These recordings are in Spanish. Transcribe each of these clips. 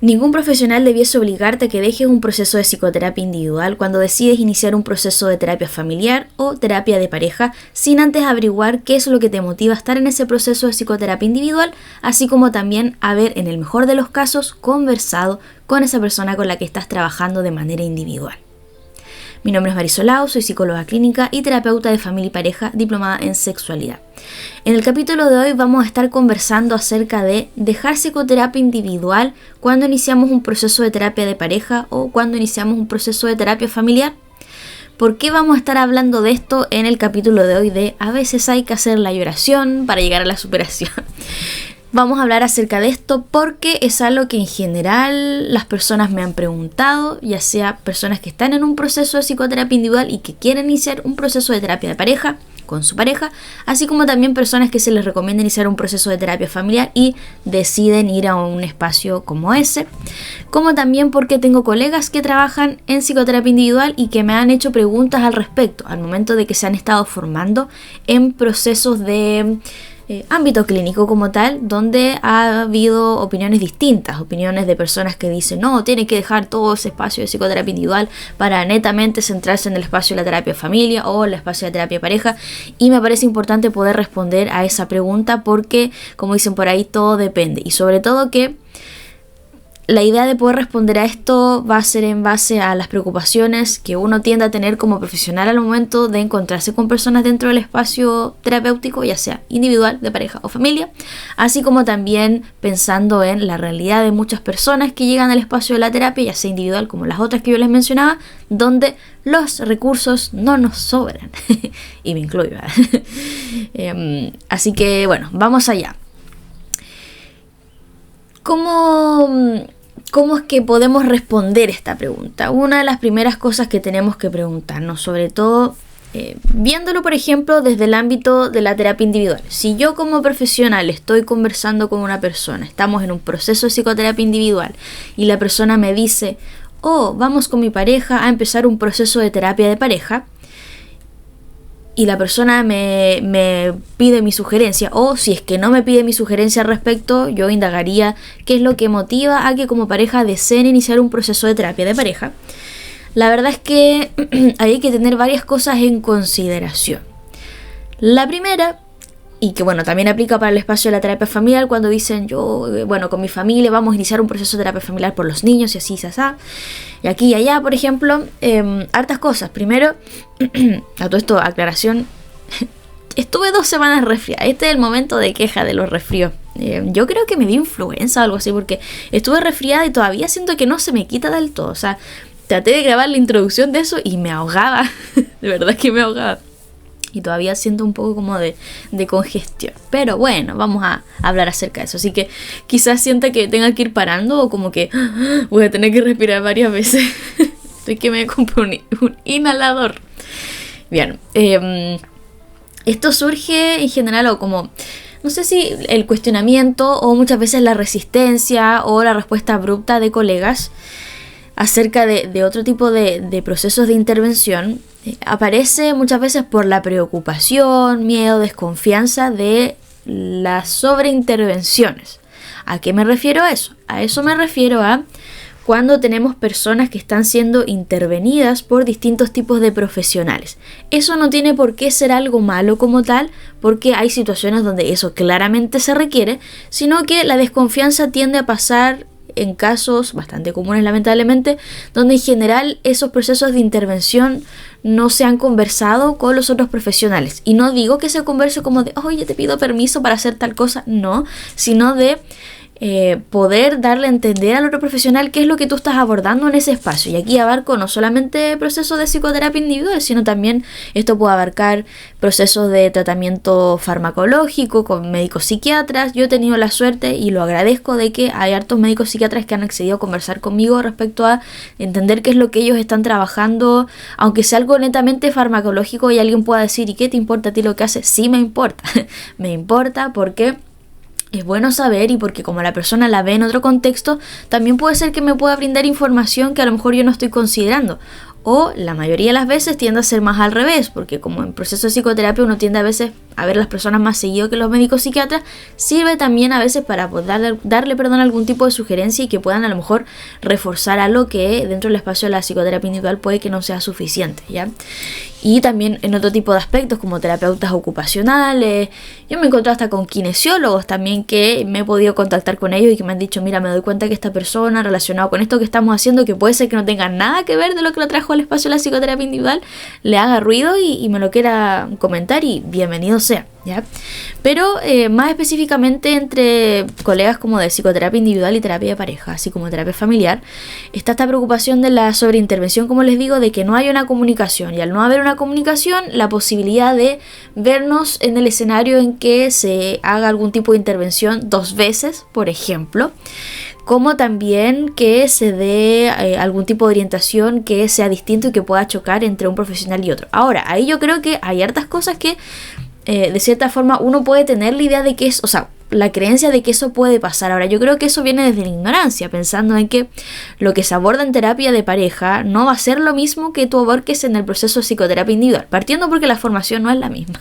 Ningún profesional debiese obligarte a que dejes un proceso de psicoterapia individual cuando decides iniciar un proceso de terapia familiar o terapia de pareja sin antes averiguar qué es lo que te motiva a estar en ese proceso de psicoterapia individual, así como también haber, en el mejor de los casos, conversado con esa persona con la que estás trabajando de manera individual. Mi nombre es Marisol Lao, soy psicóloga clínica y terapeuta de familia y pareja diplomada en sexualidad. En el capítulo de hoy vamos a estar conversando acerca de dejar psicoterapia individual cuando iniciamos un proceso de terapia de pareja o cuando iniciamos un proceso de terapia familiar. ¿Por qué vamos a estar hablando de esto en el capítulo de hoy de a veces hay que hacer la oración para llegar a la superación? Vamos a hablar acerca de esto porque es algo que en general las personas me han preguntado, ya sea personas que están en un proceso de psicoterapia individual y que quieren iniciar un proceso de terapia de pareja con su pareja, así como también personas que se les recomienda iniciar un proceso de terapia familiar y deciden ir a un espacio como ese, como también porque tengo colegas que trabajan en psicoterapia individual y que me han hecho preguntas al respecto, al momento de que se han estado formando en procesos de ámbito clínico como tal, donde ha habido opiniones distintas, opiniones de personas que dicen no, tiene que dejar todo ese espacio de psicoterapia individual para netamente centrarse en el espacio de la terapia familia o el espacio de la terapia pareja, y me parece importante poder responder a esa pregunta porque, como dicen por ahí, todo depende, y sobre todo que la idea de poder responder a esto va a ser en base a las preocupaciones que uno tiende a tener como profesional al momento de encontrarse con personas dentro del espacio terapéutico, ya sea individual, de pareja o familia, así como también pensando en la realidad de muchas personas que llegan al espacio de la terapia, ya sea individual como las otras que yo les mencionaba, donde los recursos no nos sobran, y me incluyo. Así que bueno, vamos allá. ¿Cómo es que podemos responder esta pregunta? Una de las primeras cosas que tenemos que preguntarnos, sobre todo viéndolo por ejemplo desde el ámbito de la terapia individual. Si yo como profesional estoy conversando con una persona, estamos en un proceso de psicoterapia individual y la persona me dice, vamos con mi pareja a empezar un proceso de terapia de pareja, y la persona me pide mi sugerencia, o si es que no me pide mi sugerencia al respecto, yo indagaría qué es lo que motiva a que como pareja deseen iniciar un proceso de terapia de pareja. La verdad es que hay que tener varias cosas en consideración. La primera, y que bueno, también aplica para el espacio de la terapia familiar, cuando dicen con mi familia vamos a iniciar un proceso de terapia familiar por los niños y así, y aquí y allá, por ejemplo, hartas cosas. Primero, a todo esto, aclaración, estuve 2 semanas resfriada. Este es el momento de queja de los resfríos. Yo creo que me dio influenza o algo así, porque estuve resfriada y todavía siento que no se me quita del todo. O sea, traté de grabar la introducción de eso y me ahogaba, de verdad que me ahogaba. Y todavía siento un poco como de congestión. Pero bueno, vamos a hablar acerca de eso. Así que quizás sienta que tenga que ir parando o como que voy a tener que respirar varias veces. Estoy que me compré un inhalador. Bien, esto surge en general o como, no sé si el cuestionamiento o muchas veces la resistencia o la respuesta abrupta de colegas acerca de otro tipo de procesos de intervención. Aparece muchas veces por la preocupación, miedo, desconfianza de las sobreintervenciones. ¿A qué me refiero a eso? A eso me refiero a cuando tenemos personas que están siendo intervenidas por distintos tipos de profesionales. Eso no tiene por qué ser algo malo como tal, porque hay situaciones donde eso claramente se requiere, sino que la desconfianza tiende a pasar en casos bastante comunes lamentablemente, donde en general esos procesos de intervención no se han conversado con los otros profesionales. Y no digo que se converse como de, oye, te pido permiso para hacer tal cosa, no, sino de poder darle a entender al otro profesional qué es lo que tú estás abordando en ese espacio. Y aquí abarco no solamente procesos de psicoterapia individual, sino también esto puede abarcar procesos de tratamiento farmacológico con médicos psiquiatras. Yo he tenido la suerte y lo agradezco de que hay hartos médicos psiquiatras que han accedido a conversar conmigo respecto a entender qué es lo que ellos están trabajando, aunque sea algo netamente farmacológico y alguien pueda decir, ¿y qué te importa a ti lo que haces? Sí me importa, me importa porque es bueno saber y porque como la persona la ve en otro contexto, también puede ser que me pueda brindar información que a lo mejor yo no estoy considerando. O la mayoría de las veces tiende a ser más al revés, porque como en proceso de psicoterapia uno tiende a veces a ver a las personas más seguido que los médicos psiquiatras, sirve también a veces para darle algún tipo de sugerencia y que puedan a lo mejor reforzar algo que dentro del espacio de la psicoterapia individual puede que no sea suficiente, ¿ya? Y también en otro tipo de aspectos como terapeutas ocupacionales. Yo me he encontrado hasta con kinesiólogos también, que me he podido contactar con ellos y que me han dicho, mira, me doy cuenta que esta persona relacionado con esto que estamos haciendo, que puede ser que no tenga nada que ver de lo que lo trajo al espacio de la psicoterapia individual, le haga ruido y me lo quiera comentar, y bienvenido sea, ¿ya? Pero más específicamente entre colegas como de psicoterapia individual y terapia de pareja, así como terapia familiar, está esta preocupación de la sobreintervención, como les digo, de que no hay una comunicación, y al no haber una comunicación, la posibilidad de vernos en el escenario en que se haga algún tipo de intervención 2 veces, por ejemplo, como también que se dé algún tipo de orientación que sea distinto y que pueda chocar entre un profesional y otro. Ahora, ahí yo creo que hay hartas cosas que de cierta forma uno puede tener la idea de que es, o sea, la creencia de que eso puede pasar. Ahora, yo creo que eso viene desde la ignorancia, pensando en que lo que se aborda en terapia de pareja no va a ser lo mismo que tú aborques en el proceso de psicoterapia individual, partiendo porque la formación no es la misma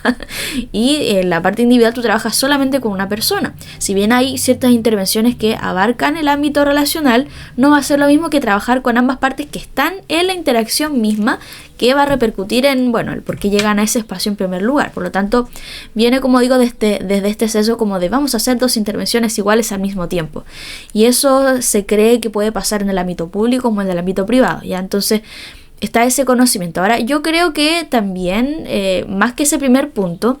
y en la parte individual tú trabajas solamente con una persona. Si bien hay ciertas intervenciones que abarcan el ámbito relacional, no va a ser lo mismo que trabajar con ambas partes que están en la interacción misma, que va a repercutir en, bueno, el por qué llegan a ese espacio en primer lugar. Por lo tanto, viene, como digo, desde este sesgo como de vamos a hacer 2 intervenciones iguales al mismo tiempo. Y eso se cree que puede pasar en el ámbito público como en el ámbito privado, ¿ya? Entonces, está ese conocimiento. Ahora, yo creo que también, más que ese primer punto,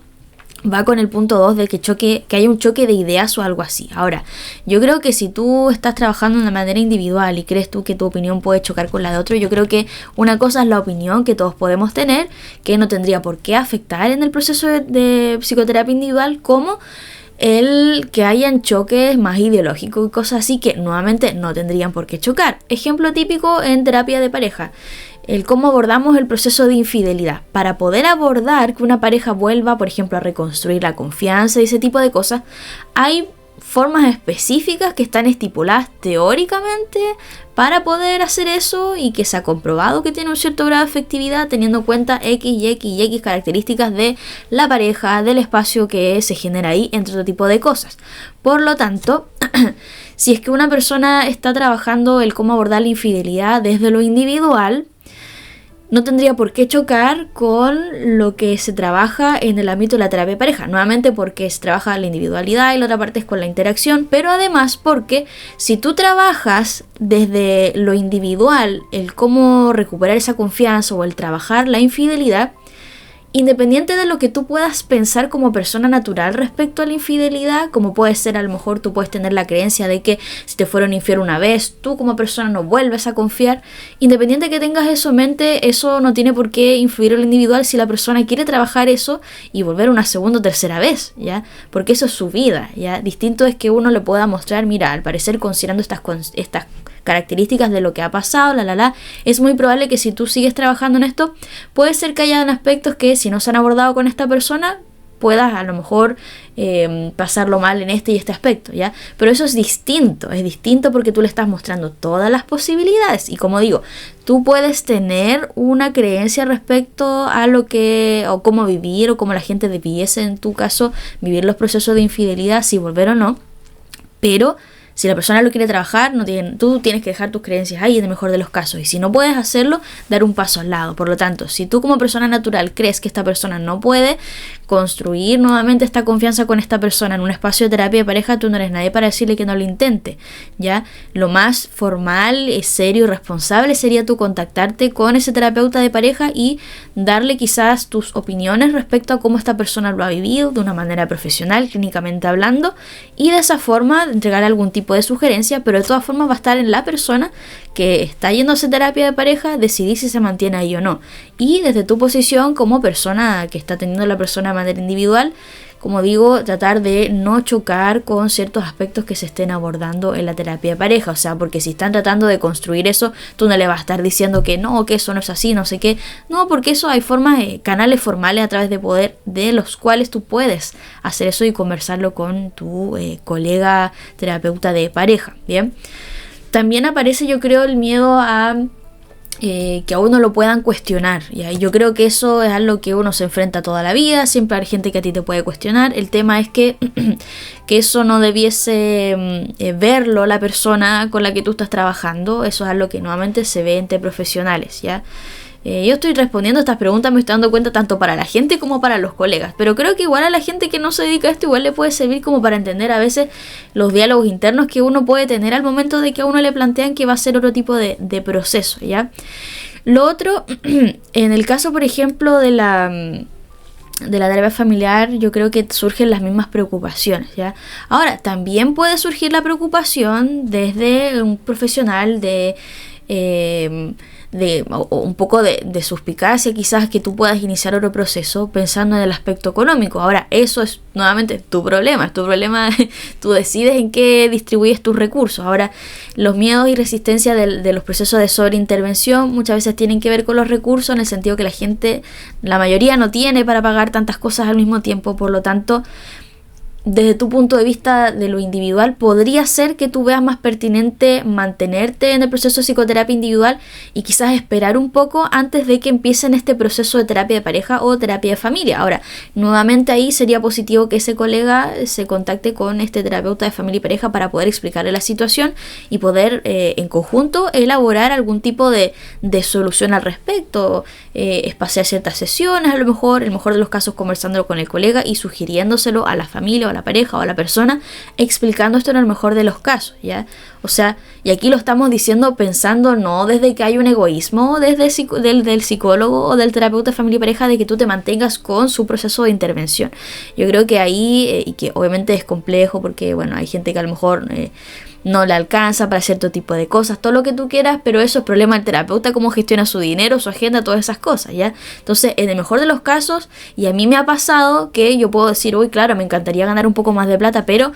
va con el punto 2 de que haya un choque de ideas o algo así. Ahora, yo creo que si tú estás trabajando de manera individual y crees tú que tu opinión puede chocar con la de otro, yo creo que una cosa es la opinión que todos podemos tener, que no tendría por qué afectar en el proceso de psicoterapia individual, como el que hayan choques más ideológicos y cosas así que nuevamente no tendrían por qué chocar. Ejemplo típico en terapia de pareja: el cómo abordamos el proceso de infidelidad. Para poder abordar que una pareja vuelva, por ejemplo, a reconstruir la confianza y ese tipo de cosas, hay formas específicas que están estipuladas teóricamente para poder hacer eso, y que se ha comprobado que tiene un cierto grado de efectividad teniendo en cuenta X y X y X características de la pareja, del espacio que se genera ahí, entre otro tipo de cosas. Por lo tanto, si es que una persona está trabajando el cómo abordar la infidelidad desde lo individual, no tendría por qué chocar con lo que se trabaja en el ámbito de la terapia de pareja. Nuevamente porque se trabaja la individualidad y la otra parte es con la interacción, pero además porque si tú trabajas desde lo individual el cómo recuperar esa confianza o el trabajar la infidelidad, independiente de lo que tú puedas pensar como persona natural respecto a la infidelidad, como puede ser, a lo mejor tú puedes tener la creencia de que si te fueron infiel una vez, tú como persona no vuelves a confiar. Independiente de que tengas eso en mente, eso no tiene por qué influir en lo individual si la persona quiere trabajar eso y volver una segunda o tercera vez, ¿ya? Porque eso es su vida, ¿ya? Distinto es que uno le pueda mostrar, mira, al parecer considerando estas características de lo que ha pasado, es muy probable que si tú sigues trabajando en esto, puede ser que hayan aspectos que si no se han abordado con esta persona, puedas a lo mejor pasarlo mal en este y este aspecto, ¿ya? Pero eso es distinto porque tú le estás mostrando todas las posibilidades, y como digo, tú puedes tener una creencia respecto a lo que, o cómo vivir, o cómo la gente debiese, en tu caso, vivir los procesos de infidelidad, si volver o no, pero si la persona lo quiere trabajar, tú tienes que dejar tus creencias ahí en el mejor de los casos. Y si no puedes hacerlo, dar un paso al lado. Por lo tanto, si tú como persona natural crees que esta persona no puede construir nuevamente esta confianza con esta persona en un espacio de terapia de pareja, tú no eres nadie para decirle que no lo intente, ¿ya? Lo más formal, serio y responsable sería tú contactarte con ese terapeuta de pareja y darle quizás tus opiniones respecto a cómo esta persona lo ha vivido de una manera profesional, clínicamente hablando, y de esa forma entregar algún tipo de sugerencia, pero de todas formas va a estar en la persona que está yendo a hacer terapia de pareja decidir si se mantiene ahí o no. Y desde tu posición como persona que está teniendo la persona de manera individual, como digo, tratar de no chocar con ciertos aspectos que se estén abordando en la terapia de pareja. O sea, porque si están tratando de construir eso, tú no le vas a estar diciendo que no, que eso no es así, no sé qué. No, porque eso hay formas, canales formales a través de los cuales tú puedes hacer eso y conversarlo con tu colega terapeuta de pareja, ¿bien? También aparece, yo creo, el miedo a que a uno lo puedan cuestionar. ¿Ya? Y yo creo que eso es algo que uno se enfrenta toda la vida, siempre hay gente que a ti te puede cuestionar. El tema es que, que eso no debiese verlo la persona con la que tú estás trabajando. Eso es algo que nuevamente se ve entre profesionales, ¿ya? Yo estoy respondiendo a estas preguntas, me estoy dando cuenta tanto para la gente como para los colegas, pero creo que igual a la gente que no se dedica a esto igual le puede servir como para entender a veces los diálogos internos que uno puede tener al momento de que a uno le plantean que va a ser otro tipo de proceso, ¿ya? Lo otro, en el caso por ejemplo de la terapia familiar, yo creo que surgen las mismas preocupaciones, ¿ya? Ahora, también puede surgir la preocupación desde un profesional o un poco de suspicacia quizás que tú puedas iniciar otro proceso pensando en el aspecto económico. Ahora, eso es nuevamente tu problema, tú decides en qué distribuyes tus recursos. Ahora, los miedos y resistencia de los procesos de sobreintervención muchas veces tienen que ver con los recursos, en el sentido que la mayoría no tiene para pagar tantas cosas al mismo tiempo, por lo tanto, desde tu punto de vista de lo individual, podría ser que tú veas más pertinente mantenerte en el proceso de psicoterapia individual y quizás esperar un poco antes de que empiecen este proceso de terapia de pareja o terapia de familia. Ahora, nuevamente ahí sería positivo que ese colega se contacte con este terapeuta de familia y pareja para poder explicarle la situación y poder en conjunto elaborar algún tipo de solución al respecto, espaciar ciertas sesiones, a lo mejor, en el mejor de los casos conversándolo con el colega y sugiriéndoselo a la familia o a la pareja o a la persona, explicando esto en el mejor de los casos, ¿ya? O sea, y aquí lo estamos diciendo pensando no desde que hay un egoísmo del psicólogo o del terapeuta de familia y pareja de que tú te mantengas con su proceso de intervención. Yo creo que ahí, y que obviamente es complejo porque, bueno, hay gente que a lo mejor no le alcanza para cierto tipo de cosas, todo lo que tú quieras, pero eso es problema del terapeuta, cómo gestiona su dinero, su agenda, todas esas cosas, ¿ya? Entonces, en el mejor de los casos, y a mí me ha pasado que yo puedo decir, uy, claro, me encantaría ganar un poco más de plata, pero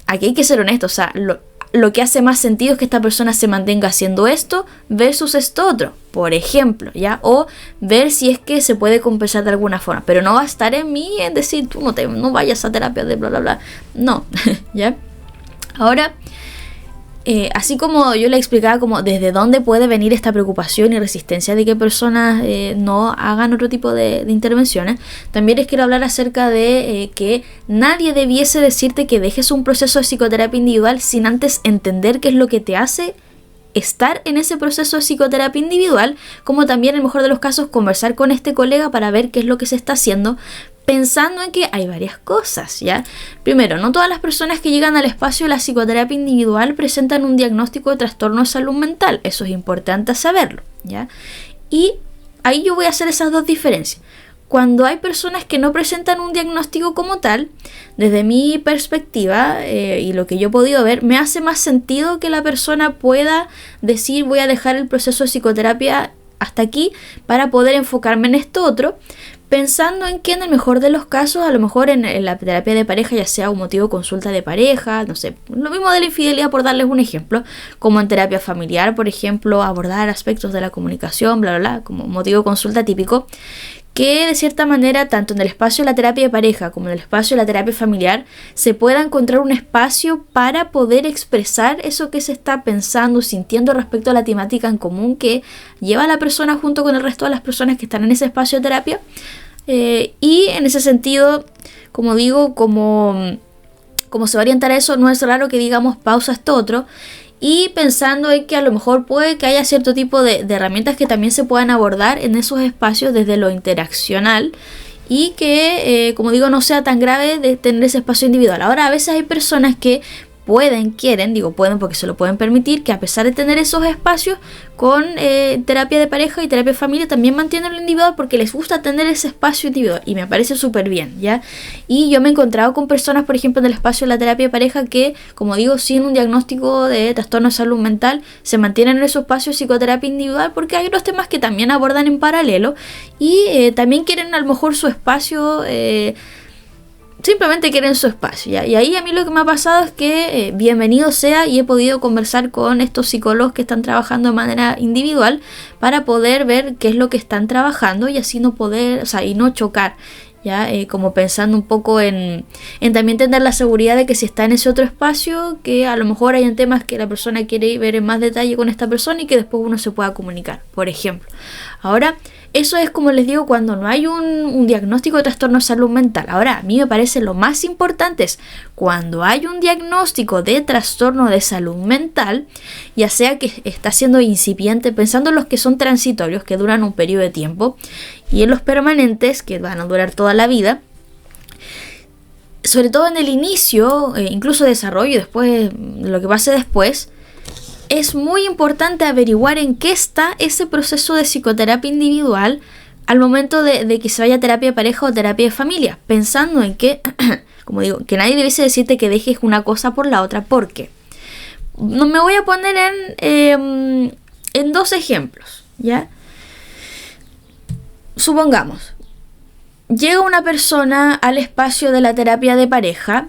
aquí hay que ser honesto, o sea, lo que hace más sentido es que esta persona se mantenga haciendo esto versus esto otro, por ejemplo, ¿ya? O ver si es que se puede compensar de alguna forma, pero no va a estar en mí en decir, tú no vayas a terapia de bla, bla, bla, no, ¿ya? Ahora, así como yo le explicaba como desde dónde puede venir esta preocupación y resistencia de que personas no hagan otro tipo de intervenciones, también les quiero hablar acerca de que nadie debiese decirte que dejes un proceso de psicoterapia individual sin antes entender qué es lo que te hace estar en ese proceso de psicoterapia individual, como también en el mejor de los casos conversar con este colega para ver qué es lo que se está haciendo, pensando en que hay varias cosas, ¿ya? Primero, no todas las personas que llegan al espacio de la psicoterapia individual presentan un diagnóstico de trastorno de salud mental, eso es importante saberlo, ¿ya? Y ahí yo voy a hacer esas dos diferencias. Cuando hay personas que no presentan un diagnóstico como tal, desde mi perspectiva y lo que yo he podido ver, me hace más sentido que la persona pueda decir voy a dejar el proceso de psicoterapia hasta aquí para poder enfocarme en esto otro, pensando en que en el mejor de los casos, a lo mejor en la terapia de pareja, ya sea un motivo de consulta de pareja, no sé, lo mismo de la infidelidad por darles un ejemplo, como en terapia familiar, por ejemplo, abordar aspectos de la comunicación, bla, bla, bla, como motivo de consulta típico, que de cierta manera, tanto en el espacio de la terapia de pareja como en el espacio de la terapia familiar, se pueda encontrar un espacio para poder expresar eso que se está pensando, sintiendo respecto a la temática en común que lleva a la persona junto con el resto de las personas que están en ese espacio de terapia. Y en ese sentido, como digo, como se va a orientar a eso, no es raro que digamos pausa esto otro. Y pensando en que a lo mejor puede que haya cierto tipo de herramientas que también se puedan abordar en esos espacios desde lo interaccional y que, como digo, no sea tan grave de tener ese espacio individual. Ahora, a veces hay personas que pueden porque se lo pueden permitir, que a pesar de tener esos espacios con terapia de pareja y terapia de familia, también mantienen lo individual porque les gusta tener ese espacio individual y me parece súper bien, ¿ya? Y yo me he encontrado con personas, por ejemplo, en el espacio de la terapia de pareja que, como digo, sin un diagnóstico de trastorno de salud mental, se mantienen en esos espacios de psicoterapia individual porque hay otros temas que también abordan en paralelo y también quieren a lo mejor su espacio, simplemente quieren su espacio, ¿ya? Y ahí a mí lo que me ha pasado es que bienvenido sea y he podido conversar con estos psicólogos que están trabajando de manera individual para poder ver qué es lo que están trabajando y así no poder, o sea, y no chocar, ¿ya? Como pensando un poco en también tener la seguridad de que si está en ese otro espacio, que a lo mejor hayan temas que la persona quiere ver en más detalle con esta persona y que después uno se pueda comunicar, por ejemplo. Ahora, eso es, como les digo, cuando no hay un diagnóstico de trastorno de salud mental. Ahora, a mí me parece lo más importante es cuando hay un diagnóstico de trastorno de salud mental, ya sea que está siendo incipiente, pensando en los que son transitorios, que duran un periodo de tiempo, y en los permanentes, que van a durar toda la vida, sobre todo en el inicio, incluso desarrollo, y después lo que pase después, es muy importante averiguar en qué está ese proceso de psicoterapia individual al momento de que se vaya a terapia de pareja o terapia de familia, pensando en que, como digo, que nadie debiese decirte que dejes una cosa por la otra, porque no me voy a poner en dos ejemplos, ¿ya? Supongamos, llega una persona al espacio de la terapia de pareja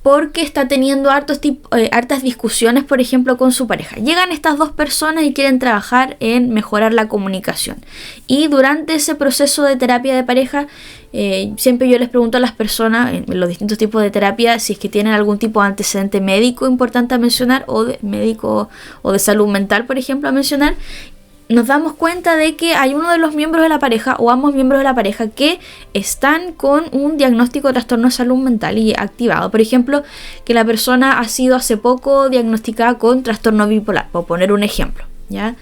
porque está teniendo hartas discusiones, por ejemplo, con su pareja. Llegan estas dos personas y quieren trabajar en mejorar la comunicación. Y durante ese proceso de terapia de pareja, siempre yo les pregunto a las personas, en los distintos tipos de terapia, si es que tienen algún tipo de antecedente médico importante a mencionar, o de médico o de salud mental, por ejemplo, a mencionar. Nos damos cuenta de que hay uno de los miembros de la pareja o ambos miembros de la pareja que están con un diagnóstico de trastorno de salud mental y activado. Por ejemplo, que la persona ha sido hace poco diagnosticada con trastorno bipolar, por poner un ejemplo, ¿ya?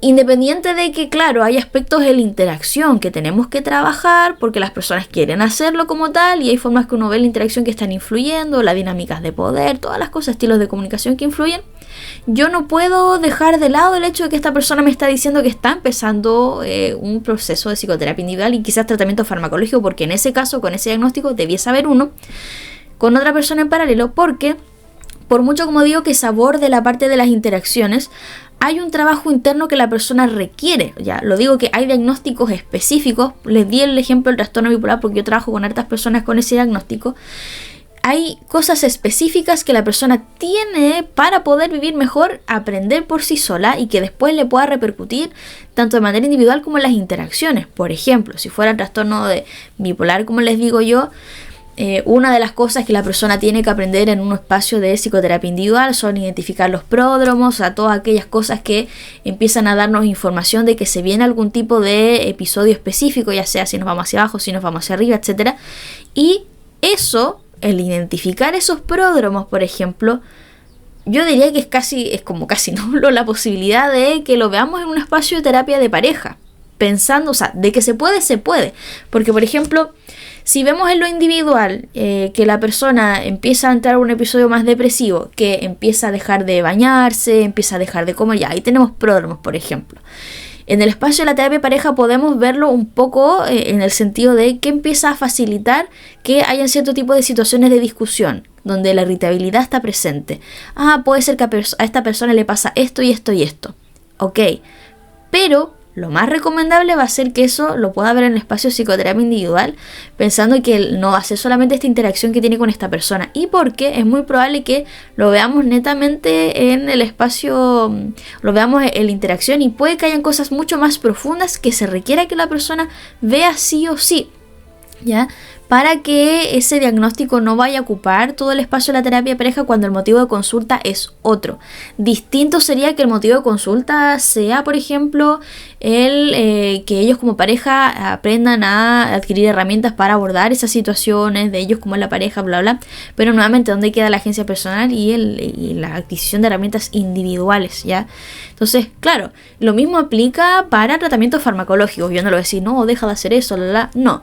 Independiente de que, claro, hay aspectos de la interacción que tenemos que trabajar porque las personas quieren hacerlo como tal y hay formas que uno ve la interacción que están influyendo, las dinámicas de poder, todas las cosas, estilos de comunicación que influyen. Yo no puedo dejar de lado el hecho de que esta persona me está diciendo que está empezando un proceso de psicoterapia individual y quizás tratamiento farmacológico, porque en ese caso, con ese diagnóstico, debiese haber uno con otra persona en paralelo, porque por mucho, como digo, que se aborde la parte de las interacciones, hay un trabajo interno que la persona requiere. Ya lo digo, que hay diagnósticos específicos. Les di el ejemplo del trastorno bipolar porque yo trabajo con hartas personas con ese diagnóstico. Hay cosas específicas que la persona tiene para poder vivir mejor, aprender por sí sola y que después le pueda repercutir tanto de manera individual como en las interacciones. Por ejemplo, si fuera el trastorno de bipolar, como les digo yo, una de las cosas que la persona tiene que aprender en un espacio de psicoterapia individual son identificar los pródromos, todas aquellas cosas que empiezan a darnos información de que se viene algún tipo de episodio específico, ya sea si nos vamos hacia abajo, si nos vamos hacia arriba, etc. Y eso, el identificar esos pródromos, por ejemplo, yo diría que es como casi nulo la posibilidad de que lo veamos en un espacio de terapia de pareja, pensando, o sea, de que se puede, porque, por ejemplo, si vemos en lo individual que la persona empieza a entrar en un episodio más depresivo, que empieza a dejar de bañarse, empieza a dejar de comer, ya ahí tenemos pródromos, por ejemplo. En el espacio de la terapia de pareja podemos verlo un poco en el sentido de que empieza a facilitar que hayan cierto tipo de situaciones de discusión, donde la irritabilidad está presente. Puede ser que a esta persona le pasa esto y esto y esto. Ok, pero lo más recomendable va a ser que eso lo pueda ver en el espacio de psicoterapia individual, pensando que no va a ser solamente esta interacción que tiene con esta persona, y porque es muy probable que lo veamos netamente en el espacio, lo veamos en la interacción, y puede que hayan cosas mucho más profundas que se requiera que la persona vea sí o sí, ¿ya? Para que ese diagnóstico no vaya a ocupar todo el espacio de la terapia de pareja cuando el motivo de consulta es otro. Distinto sería que el motivo de consulta sea, por ejemplo, que ellos como pareja aprendan a adquirir herramientas para abordar esas situaciones de ellos como en la pareja, bla, bla. Pero nuevamente, ¿dónde queda la agencia personal y la adquisición de herramientas individuales, ya? Entonces, claro, lo mismo aplica para tratamientos farmacológicos. Yo no lo voy a decir, no, deja de hacer eso, no.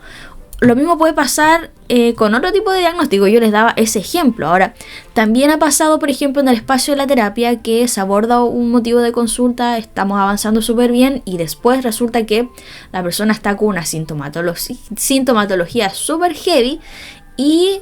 Lo mismo puede pasar con otro tipo de diagnóstico. Yo les daba ese ejemplo. Ahora, también ha pasado, por ejemplo, en el espacio de la terapia que se aborda un motivo de consulta, estamos avanzando súper bien y después resulta que la persona está con una sintomatología súper heavy y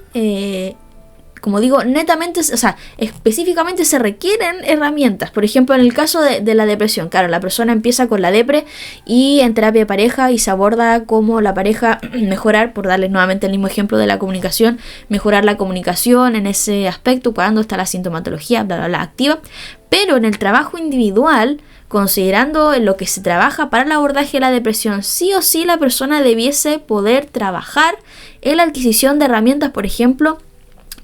como digo, netamente, o sea, específicamente se requieren herramientas. Por ejemplo, en el caso de la depresión, claro, la persona empieza con la depre y en terapia de pareja y se aborda cómo la pareja mejorar, por darles nuevamente el mismo ejemplo de la comunicación, mejorar la comunicación en ese aspecto, cuando está la sintomatología, bla, bla, bla, activa. Pero en el trabajo individual, considerando lo que se trabaja para el abordaje de la depresión, sí o sí la persona debiese poder trabajar en la adquisición de herramientas, por ejemplo,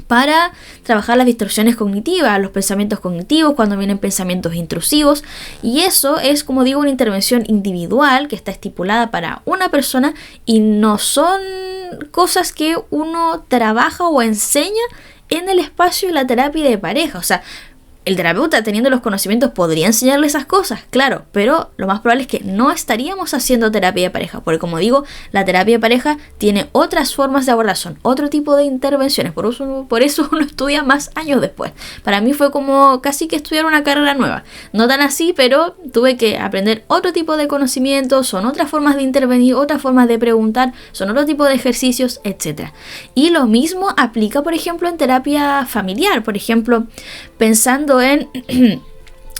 para trabajar las distorsiones cognitivas, los pensamientos cognitivos, cuando vienen pensamientos intrusivos. Y eso es, como digo, una intervención individual que está estipulada para una persona y no son cosas que uno trabaja o enseña en el espacio de la terapia de pareja. O sea, el terapeuta, teniendo los conocimientos, podría enseñarle esas cosas, claro, pero lo más probable es que no estaríamos haciendo terapia de pareja, porque como digo, la terapia de pareja tiene otras formas de abordación, otro tipo de intervenciones, por eso uno estudia más años después. Para mí fue como casi que estudiar una carrera nueva, no tan así, pero tuve que aprender otro tipo de conocimientos, son otras formas de intervenir, otras formas de preguntar, son otro tipo de ejercicios, etc. Y lo mismo aplica, por ejemplo, en terapia familiar, por ejemplo, pensando en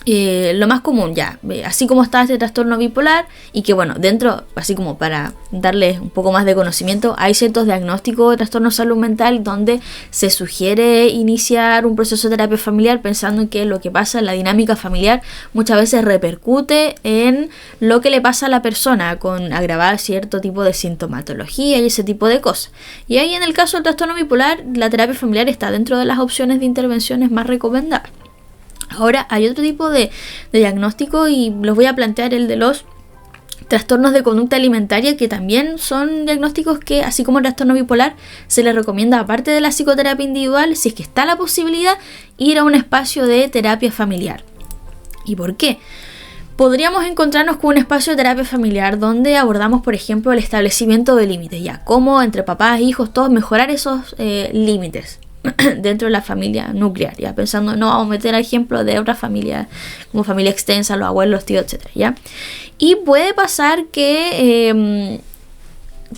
lo más común ya, así como está este trastorno bipolar y que bueno, dentro, así como para darles un poco más de conocimiento, hay ciertos diagnósticos de trastorno de salud mental donde se sugiere iniciar un proceso de terapia familiar pensando en que lo que pasa en la dinámica familiar muchas veces repercute en lo que le pasa a la persona con agravar cierto tipo de sintomatología y ese tipo de cosas. Y ahí en el caso del trastorno bipolar, la terapia familiar está dentro de las opciones de intervenciones más recomendadas. Ahora hay otro tipo de diagnóstico y los voy a plantear, el de los trastornos de conducta alimentaria, que también son diagnósticos que, así como el trastorno bipolar, se les recomienda, aparte de la psicoterapia individual, si es que está la posibilidad, ir a un espacio de terapia familiar. ¿Y por qué? Podríamos encontrarnos con un espacio de terapia familiar donde abordamos, por ejemplo, el establecimiento de límites, ya cómo entre papás, hijos, todos mejorar esos límites dentro de la familia nuclear, ya pensando, no vamos a meter ejemplo de otra familia, como familia extensa, los abuelos, tíos, etcétera, ya. Y puede pasar que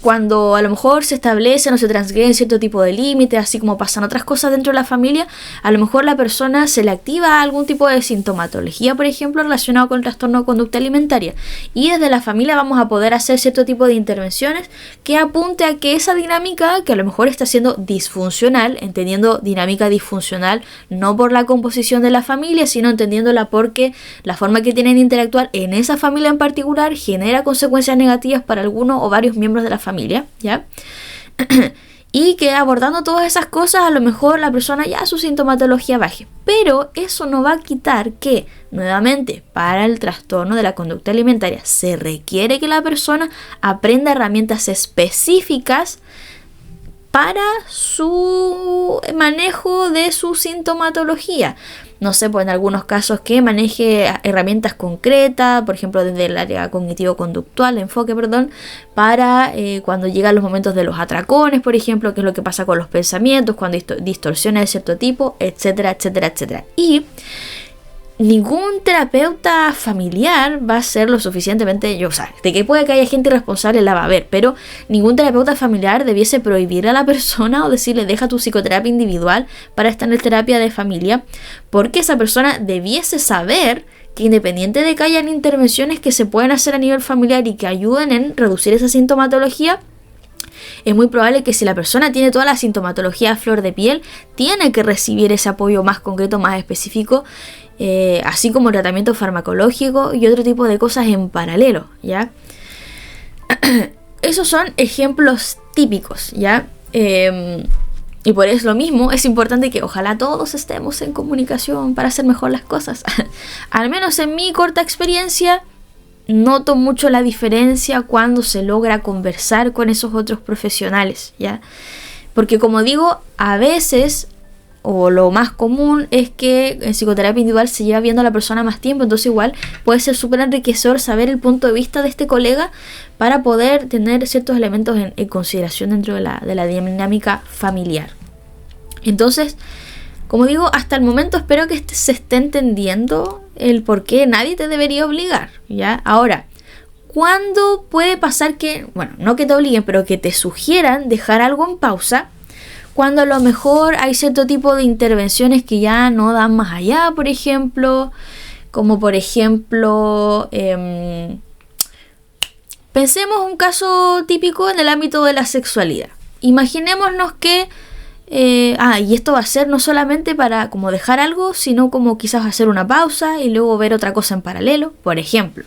cuando a lo mejor se establecen o se transgreden cierto tipo de límites, así como pasan otras cosas dentro de la familia, a lo mejor la persona se le activa algún tipo de sintomatología, por ejemplo, relacionado con el trastorno de conducta alimentaria. Y desde la familia vamos a poder hacer cierto tipo de intervenciones que apunte a que esa dinámica, que a lo mejor está siendo disfuncional, entendiendo dinámica disfuncional no por la composición de la familia, sino entendiéndola porque la forma que tienen de interactuar en esa familia en particular genera consecuencias negativas para alguno o varios miembros de la familia, ¿ya? Y que abordando todas esas cosas a lo mejor la persona ya su sintomatología baje, pero eso no va a quitar que nuevamente para el trastorno de la conducta alimentaria se requiere que la persona aprenda herramientas específicas para su manejo de su sintomatología. No sé, pues en algunos casos que maneje herramientas concretas, por ejemplo desde el área cognitivo-conductual, enfoque, para cuando llegan los momentos de los atracones, por ejemplo, que es lo que pasa con los pensamientos, cuando hay distorsiones de cierto tipo, etcétera, etcétera, etcétera. Y ningún terapeuta familiar va a ser lo suficientemente, o sea, de que puede que haya gente irresponsable la va a haber, pero ningún terapeuta familiar debiese prohibir a la persona o decirle deja tu psicoterapia individual para estar en terapia de familia, porque esa persona debiese saber que independiente de que hayan intervenciones que se pueden hacer a nivel familiar y que ayuden en reducir esa sintomatología, es muy probable que si la persona tiene toda la sintomatología a flor de piel, tiene que recibir ese apoyo más concreto, más específico, así como tratamiento farmacológico y otro tipo de cosas en paralelo, ¿ya? Esos son ejemplos típicos, ¿ya? Y por eso lo mismo, es importante que ojalá todos estemos en comunicación para hacer mejor las cosas. Al menos en mi corta experiencia, noto mucho la diferencia cuando se logra conversar con esos otros profesionales, ¿ya? Porque como digo, a veces, o lo más común es que en psicoterapia individual se lleva viendo a la persona más tiempo, entonces igual puede ser súper enriquecedor saber el punto de vista de este colega para poder tener ciertos elementos en consideración dentro de la dinámica familiar. Entonces, como digo, hasta el momento espero que se esté entendiendo el por qué nadie te debería obligar, ¿ya? Ahora, ¿cuándo puede pasar que, bueno, no que te obliguen, pero que te sugieran dejar algo en pausa? cuando a lo mejor hay cierto tipo de intervenciones que ya no dan más allá, por ejemplo, como por ejemplo, pensemos un caso típico en el ámbito de la sexualidad. Imaginémonos que, y esto va a ser no solamente para como dejar algo, sino como quizás hacer una pausa y luego ver otra cosa en paralelo. Por ejemplo,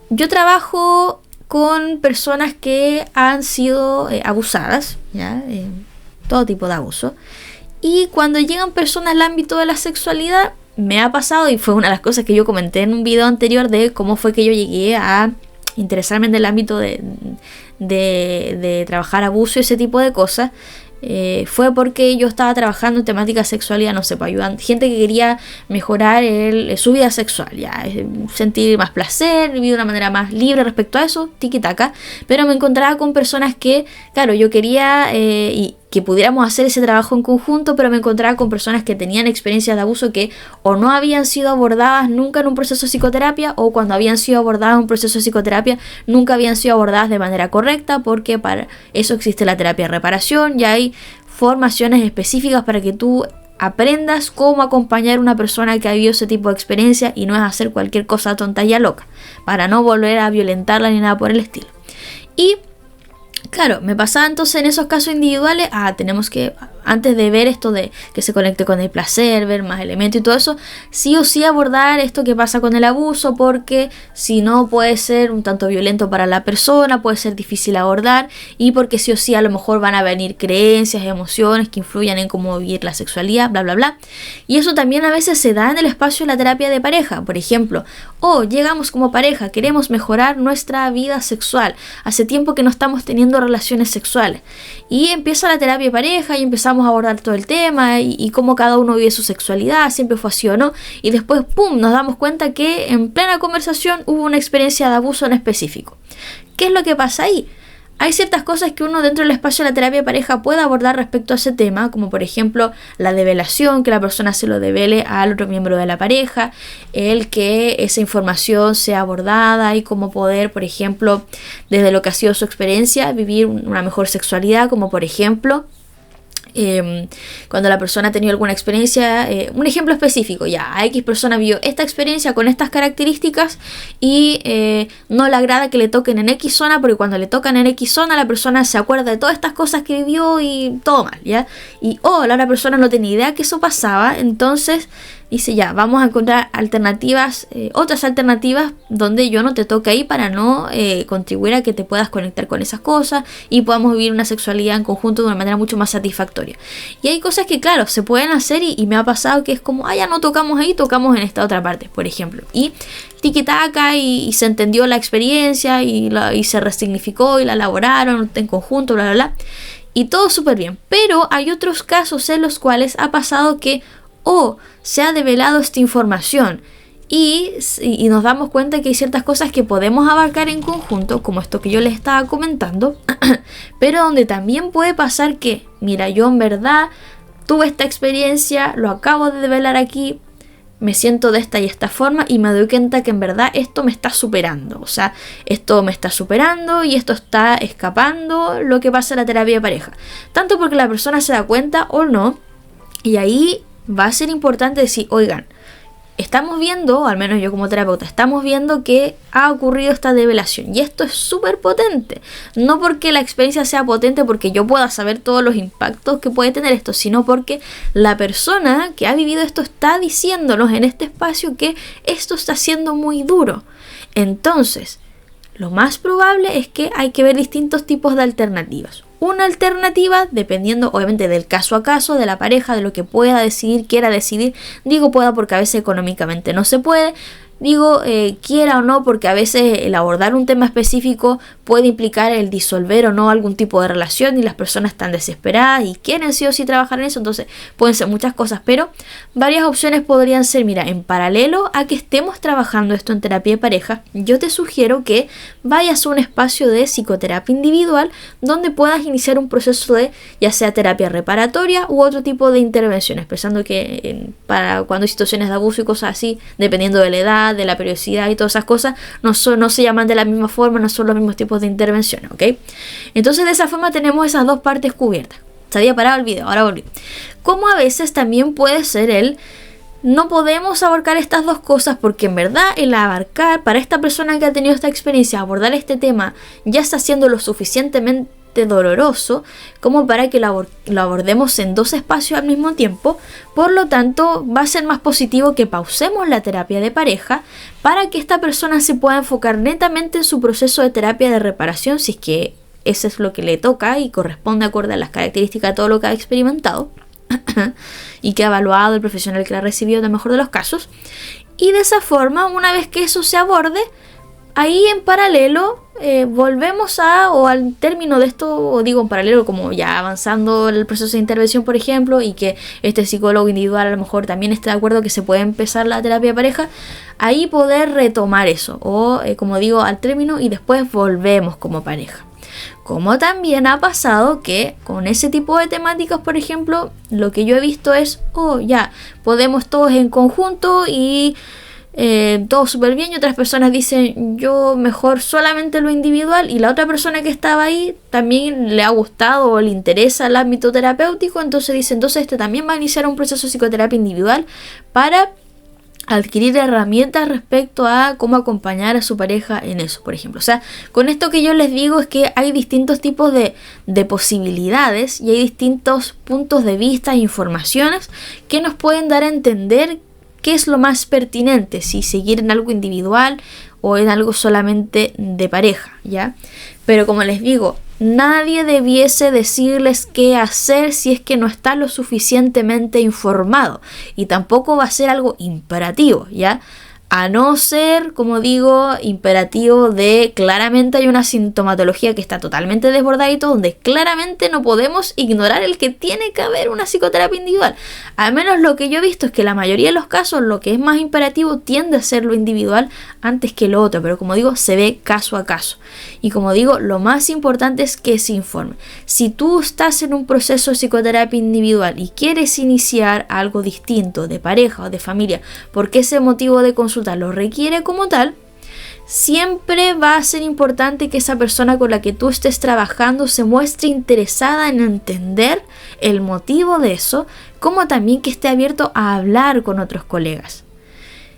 yo trabajo con personas que han sido abusadas, ¿ya? Todo tipo de abuso. Y cuando llegan personas al ámbito de la sexualidad, me ha pasado, y fue una de las cosas que yo comenté en un video anterior de cómo fue que yo llegué a interesarme en el ámbito de trabajar abuso y ese tipo de cosas. Fue porque yo estaba trabajando en temática de sexualidad, no sé, para ayudar gente que quería mejorar su vida sexual, ya, sentir más placer, vivir de una manera más libre respecto a eso, tiki-taka. Pero me encontraba con personas que, claro, yo quería y que pudiéramos hacer ese trabajo en conjunto, pero me encontraba con personas que tenían experiencias de abuso que o no habían sido abordadas nunca en un proceso de psicoterapia, o cuando habían sido abordadas en un proceso de psicoterapia nunca habían sido abordadas de manera correcta, porque para eso existe la terapia de reparación y hay formaciones específicas para que tú aprendas cómo acompañar a una persona que ha vivido ese tipo de experiencia, y no es hacer cualquier cosa tonta y loca, para no volver a violentarla ni nada por el estilo. Y claro, me pasaba entonces en esos casos individuales, tenemos que, antes de ver esto de que se conecte con el placer, ver más elementos y todo eso, sí o sí abordar esto que pasa con el abuso, porque si no puede ser un tanto violento para la persona, puede ser difícil abordar, y porque sí o sí a lo mejor van a venir creencias, emociones que influyan en cómo vivir la sexualidad, bla bla bla. Y eso también a veces se da en el espacio de la terapia de pareja, por ejemplo, llegamos como pareja, queremos mejorar nuestra vida sexual, hace tiempo que no estamos teniendo relaciones sexuales, y empieza la terapia de pareja y empezamos a abordar todo el tema y cómo cada uno vive su sexualidad, siempre fue así o no, y después ¡pum!, nos damos cuenta que en plena conversación hubo una experiencia de abuso en específico. ¿Qué es lo que pasa ahí? Hay ciertas cosas que uno dentro del espacio de la terapia de pareja puede abordar respecto a ese tema, como por ejemplo la develación, que la persona se lo devele al otro miembro de la pareja, el que esa información sea abordada y cómo poder, por ejemplo, desde lo que ha sido su experiencia, vivir una mejor sexualidad, como por ejemplo cuando la persona ha tenido alguna experiencia, un ejemplo específico, ya, a X persona vio esta experiencia con estas características y no le agrada que le toquen en X zona, porque cuando le tocan en X zona la persona se acuerda de todas estas cosas que vivió y todo mal, ¿ya? Y la otra persona no tenía idea que eso pasaba, entonces dice, ya, vamos a encontrar alternativas, otras alternativas donde yo no te toque ahí, para no contribuir a que te puedas conectar con esas cosas y podamos vivir una sexualidad en conjunto de una manera mucho más satisfactoria. Y hay cosas que, claro, se pueden hacer y me ha pasado que es como, ya no tocamos ahí, tocamos en esta otra parte, por ejemplo. Y tiki-taka y se entendió la experiencia y se resignificó y la elaboraron en conjunto, bla, bla, bla. Y todo súper bien. Pero hay otros casos en los cuales ha pasado que se ha develado esta información y nos damos cuenta que hay ciertas cosas que podemos abarcar en conjunto, como esto que yo les estaba comentando, pero donde también puede pasar que, mira, yo en verdad tuve esta experiencia, lo acabo de develar aquí, me siento de esta y esta forma y me doy cuenta que en verdad esto me está superando, o sea, esto me está superando y esto está escapando lo que pasa en la terapia de pareja, tanto porque la persona se da cuenta o no. Y ahí va a ser importante decir, oigan, estamos viendo, o al menos yo como terapeuta, estamos viendo que ha ocurrido esta develación y esto es súper potente. No porque la experiencia sea potente porque yo pueda saber todos los impactos que puede tener esto, sino porque la persona que ha vivido esto está diciéndonos en este espacio que esto está siendo muy duro. Entonces, lo más probable es que hay que ver distintos tipos de alternativas. Una alternativa, dependiendo obviamente del caso a caso, de la pareja, de lo que pueda decidir, quiera decidir. Digo pueda porque a veces económicamente no se puede. Digo quiera o no porque a veces el abordar un tema específico puede implicar el disolver o no algún tipo de relación y las personas están desesperadas y quieren sí o sí trabajar en eso, entonces pueden ser muchas cosas, pero varias opciones podrían ser, mira, en paralelo a que estemos trabajando esto en terapia de pareja, yo te sugiero que vayas a un espacio de psicoterapia individual donde puedas iniciar un proceso de ya sea terapia reparatoria u otro tipo de intervenciones, pensando que para cuando hay situaciones de abuso y cosas así, dependiendo de la edad, de la periodicidad y todas esas cosas, no se llaman de la misma forma, no son los mismos tipos de intervención, ¿ok? Entonces de esa forma tenemos esas dos partes cubiertas. se había parado el video, ahora volví. Como a veces también puede ser no podemos abarcar estas dos cosas porque en verdad el abarcar para esta persona que ha tenido esta experiencia, abordar este tema ya está siendo lo suficientemente doloroso como para que lo abordemos en dos espacios al mismo tiempo. Por lo tanto, va a ser más positivo que pausemos la terapia de pareja para que esta persona se pueda enfocar netamente en su proceso de terapia de reparación, si es que eso es lo que le toca y corresponde acorde a las características de todo lo que ha experimentado y que ha evaluado el profesional que la ha recibido en el mejor de los casos. Y de esa forma, una vez que eso se aborde, ahí en paralelo volvemos o al término de esto, o digo en paralelo como ya avanzando el proceso de intervención, por ejemplo, y que este psicólogo individual a lo mejor también esté de acuerdo que se puede empezar la terapia de pareja, ahí poder retomar eso, o como digo, al término y después volvemos como pareja. Como también ha pasado que con ese tipo de temáticas, por ejemplo, lo que yo he visto es, podemos todos en conjunto y todo súper bien, y otras personas dicen, yo mejor solamente lo individual, y la otra persona que estaba ahí también le ha gustado o le interesa el ámbito terapéutico, entonces dice, entonces este también va a iniciar un proceso de psicoterapia individual para adquirir herramientas respecto a cómo acompañar a su pareja en eso, por ejemplo. O sea, con esto que yo les digo es que hay distintos tipos de posibilidades y hay distintos puntos de vista e informaciones que nos pueden dar a entender qué es lo más pertinente, si seguir en algo individual o en algo solamente de pareja, ¿ya? Pero como les digo, nadie debiese decirles qué hacer si es que no está lo suficientemente informado, y tampoco va a ser algo imperativo, ¿ya? A no ser, como digo, imperativo de claramente hay una sintomatología que está totalmente desbordadito, donde claramente no podemos ignorar el que tiene que haber una psicoterapia individual. Al menos lo que yo he visto es que la mayoría de los casos lo que es más imperativo tiende a ser lo individual antes que lo otro, pero como digo, se ve caso a caso. Y como digo, lo más importante es que se informe. Si tú estás en un proceso de psicoterapia individual y quieres iniciar algo distinto de pareja o de familia, porque ese motivo de consulta lo requiere como tal, siempre va a ser importante que esa persona con la que tú estés trabajando se muestre interesada en entender el motivo de eso, como también que esté abierto a hablar con otros colegas.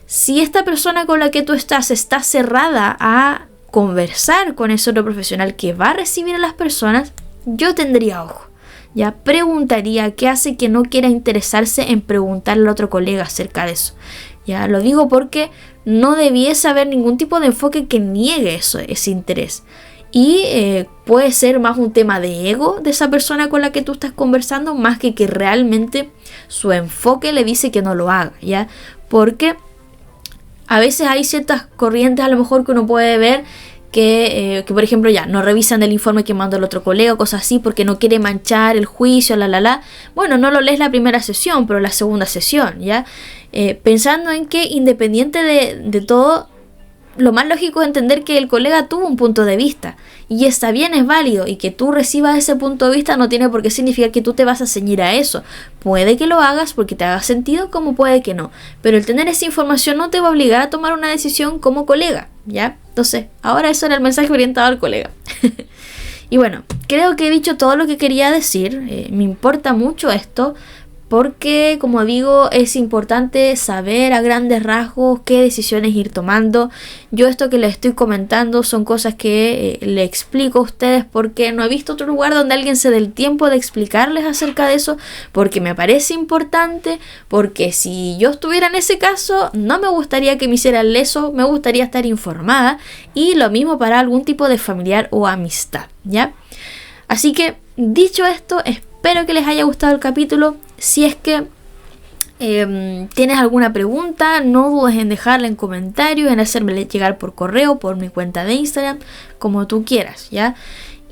Si esta persona con la que tú estás está cerrada a conversar con ese otro profesional que va a recibir a las personas, yo tendría ojo. Ya preguntaría qué hace que no quiera interesarse en preguntarle al otro colega acerca de eso. Ya lo digo porque no debiese haber ningún tipo de enfoque que niegue ese interés. Y puede ser más un tema de ego de esa persona con la que tú estás conversando, más que realmente su enfoque le dice que no lo haga, ¿ya? Porque a veces hay ciertas corrientes a lo mejor que uno puede ver que por ejemplo no revisan el informe que mandó el otro colega o cosas así porque no quiere manchar el juicio, Bueno, no lo lees la primera sesión, pero la segunda sesión, ¿ya? Pensando en que independiente de todo, lo más lógico es entender que el colega tuvo un punto de vista y está bien, es válido, y que tú recibas ese punto de vista no tiene por qué significar que tú te vas a ceñir a eso. Puede que lo hagas porque te haga sentido, como puede que no, pero el tener esa información no te va a obligar a tomar una decisión como colega, ¿ya? Entonces, ahora eso era el mensaje orientado al colega. Y bueno, creo que he dicho todo lo que quería decir. Me importa mucho esto porque, como digo, es importante saber a grandes rasgos qué decisiones ir tomando. Yo esto que les estoy comentando son cosas que le explico a ustedes porque no he visto otro lugar donde alguien se dé el tiempo de explicarles acerca de eso, porque me parece importante, porque si yo estuviera en ese caso no me gustaría que me hicieran eso, me gustaría estar informada, y lo mismo para algún tipo de familiar o amistad, ¿ya? Así que, dicho esto, espero que les haya gustado el capítulo. Si es que tienes alguna pregunta, no dudes en dejarla en comentarios, en hacerme llegar por correo, por mi cuenta de Instagram, como tú quieras, ¿ya?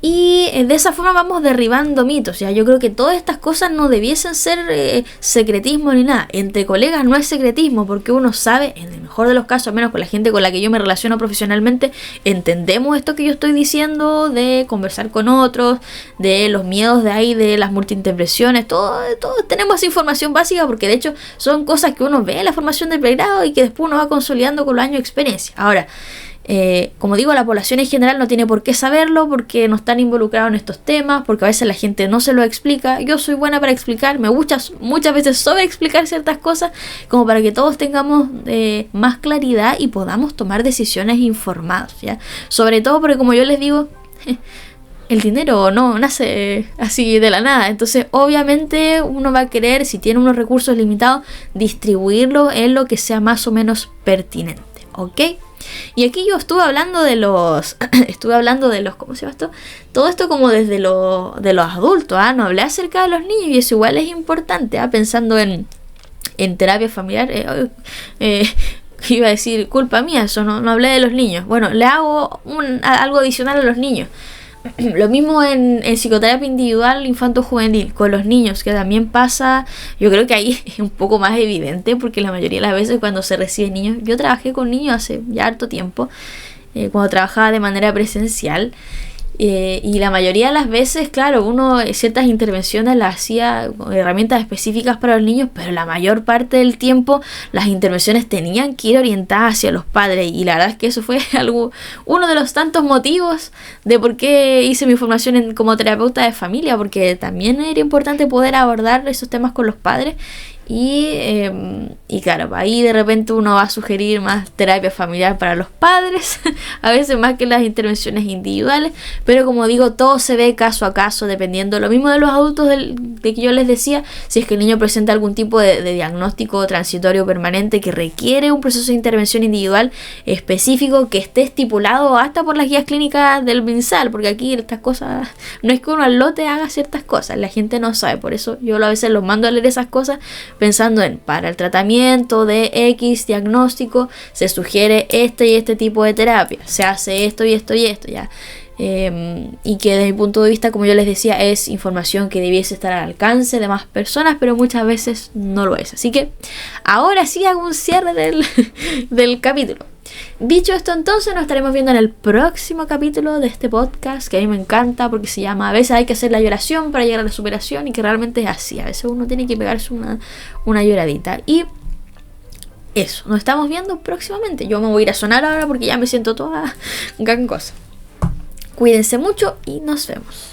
Y de esa forma vamos derribando mitos, ¿ya? Yo creo que todas estas cosas no debiesen ser secretismo ni nada. Entre colegas no es secretismo, porque uno sabe, en el mejor de los casos, al menos con la gente con la que yo me relaciono profesionalmente, entendemos esto que yo estoy diciendo, de conversar con otros, de los miedos de ahí, de las multiinterpresiones, todos tenemos esa información básica, porque de hecho son cosas que uno ve en la formación del pregrado y que después uno va consolidando con los años de experiencia. Ahora, Como digo, la población en general no tiene por qué saberlo porque no están involucrados en estos temas, porque a veces la gente no se lo explica. Yo soy buena para explicar, me gusta muchas veces sobre explicar ciertas cosas, como para que todos tengamos más claridad y podamos tomar decisiones informadas, ¿ya? Sobre todo porque, como yo les digo, el dinero no nace así de la nada. Entonces, obviamente, uno va a querer, si tiene unos recursos limitados, distribuirlo en lo que sea más o menos pertinente, ¿ok? Y aquí yo estuve hablando de los, ¿cómo se llama esto? Todo esto como desde de los adultos, no hablé acerca de los niños, y eso igual es importante, pensando en terapia familiar. Iba a decir, culpa mía, eso no hablé de los niños. Bueno, le hago algo adicional a los niños. Lo mismo en psicoterapia individual infanto-juvenil con los niños, que también pasa. Yo creo que ahí es un poco más evidente, porque la mayoría de las veces cuando se reciben niños, yo trabajé con niños hace ya harto tiempo, cuando trabajaba de manera presencial, y la mayoría de las veces, claro, uno ciertas intervenciones las hacía con herramientas específicas para los niños, pero la mayor parte del tiempo las intervenciones tenían que ir orientadas hacia los padres, y la verdad es que eso fue uno de los tantos motivos de por qué hice mi formación como terapeuta de familia, porque también era importante poder abordar esos temas con los padres. Y claro, ahí de repente uno va a sugerir más terapia familiar para los padres, a veces más que las intervenciones individuales, pero como digo, todo se ve caso a caso, dependiendo. Lo mismo de los adultos de que yo les decía, si es que el niño presenta algún tipo de diagnóstico transitorio permanente que requiere un proceso de intervención individual específico que esté estipulado hasta por las guías clínicas del MinSal, porque aquí estas cosas, no es que uno al lote haga ciertas cosas, la gente no sabe, por eso yo a veces los mando a leer esas cosas, pensando en, para el tratamiento de X diagnóstico se sugiere este y este tipo de terapia, se hace esto y esto y esto, ya. Y que desde mi punto de vista, como yo les decía, es información que debiese estar al alcance de más personas, pero muchas veces no lo es. Así que ahora sí hago un cierre del capítulo. Dicho esto, entonces nos estaremos viendo en el próximo capítulo de este podcast, que a mí me encanta porque se llama A veces hay que hacer la lloración para llegar a la superación, y que realmente es así. A veces uno tiene que pegarse una lloradita. Y eso, nos estamos viendo próximamente. Yo me voy a ir a sonar ahora porque ya me siento toda gangosa. Cuídense mucho y nos vemos.